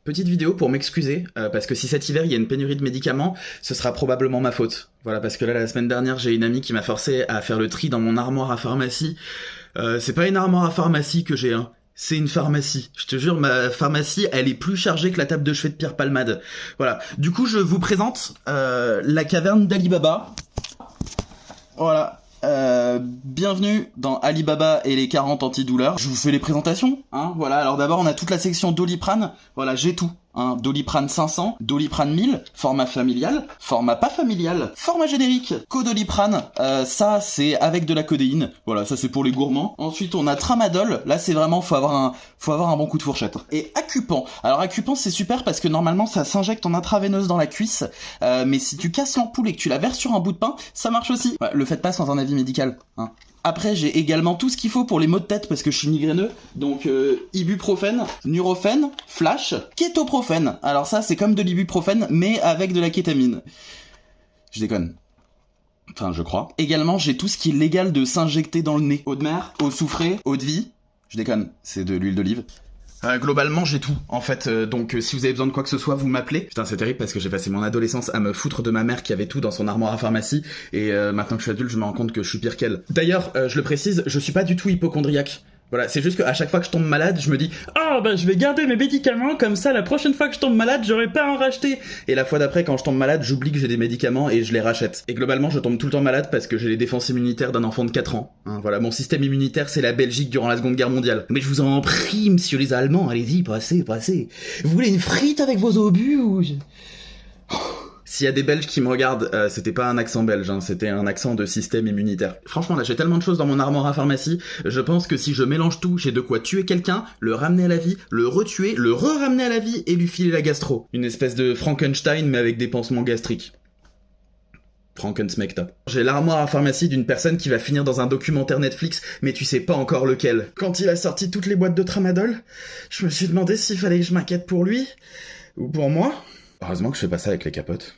Petite vidéo pour m'excuser, parce que si cet hiver il y a une pénurie de médicaments, ce sera probablement ma faute. Voilà, parce que là, la semaine dernière, j'ai une amie qui m'a forcé à faire le tri dans mon armoire à pharmacie. C'est pas une armoire à pharmacie que j'ai, hein. C'est une pharmacie. Je te jure, ma pharmacie, elle est plus chargée que la table de chevet de Pierre Palmade. Voilà. Du coup, je vous présente la caverne d'Ali Baba. Voilà. Bienvenue dans Ali Baba et les 40 antidouleurs. Je vous fais les présentations, hein, voilà. Alors d'abord, on a toute la section Doliprane. Voilà, j'ai tout, hein. Doliprane 500, Doliprane 1000, format familial, format pas familial, format générique, Codoliprane, ça c'est avec de la codéine. Voilà, ça c'est pour les gourmands. Ensuite, on a Tramadol. Là, c'est vraiment, faut avoir un bon coup de fourchette. Et Accupan. Alors Accupan, c'est super parce que normalement, ça s'injecte en intraveineuse dans la cuisse. Mais si tu casses l'ampoule et que tu la verses sur un bout de pain, ça marche aussi. Ouais, le faites pas sans un avis médical, hein. Après, j'ai également tout ce qu'il faut pour les maux de tête parce que je suis migraineux. Donc, ibuprofène, Nurofen, Flash, Kétoprofène. Alors ça, c'est comme de l'ibuprofène, mais avec de la kétamine. Je déconne. Enfin, je crois. Également, j'ai tout ce qui est légal de s'injecter dans le nez. Eau de mer, eau soufrée, eau de vie. Je déconne, c'est de l'huile d'olive. Globalement, j'ai tout, en fait, donc si vous avez besoin de quoi que ce soit, vous m'appelez. Putain, c'est terrible parce que j'ai passé mon adolescence à me foutre de ma mère qui avait tout dans son armoire à pharmacie, et maintenant que je suis adulte, je me rends compte que je suis pire qu'elle. D'ailleurs, je le précise, je suis pas du tout hypocondriaque. Voilà, c'est juste qu'à chaque fois que je tombe malade, je me dis « Ah, bah je vais garder mes médicaments, comme ça la prochaine fois que je tombe malade, j'aurai pas à en racheter !» Et la fois d'après, quand je tombe malade, j'oublie que j'ai des médicaments et je les rachète. Et globalement, je tombe tout le temps malade parce que j'ai les défenses immunitaires d'un enfant de 4 ans. Hein, voilà, mon système immunitaire, c'est la Belgique durant la Seconde Guerre mondiale. Mais je vous en prie, monsieur les Allemands, allez-y, passez. Vous voulez une frite avec vos obus ou... S'il y a des Belges qui me regardent, c'était pas un accent belge, hein, c'était un accent de système immunitaire. Franchement, là, j'ai tellement de choses dans mon armoire à pharmacie, je pense que si je mélange tout, j'ai de quoi tuer quelqu'un, le ramener à la vie, le retuer, le re-ramener à la vie et lui filer la gastro. Une espèce de Frankenstein, mais avec des pansements gastriques. Frankensmecta. J'ai l'armoire à pharmacie d'une personne qui va finir dans un documentaire Netflix, mais tu sais pas encore lequel. Quand il a sorti toutes les boîtes de Tramadol, je me suis demandé s'il fallait que je m'inquiète pour lui, ou pour moi. Heureusement que je fais pas ça avec les capotes.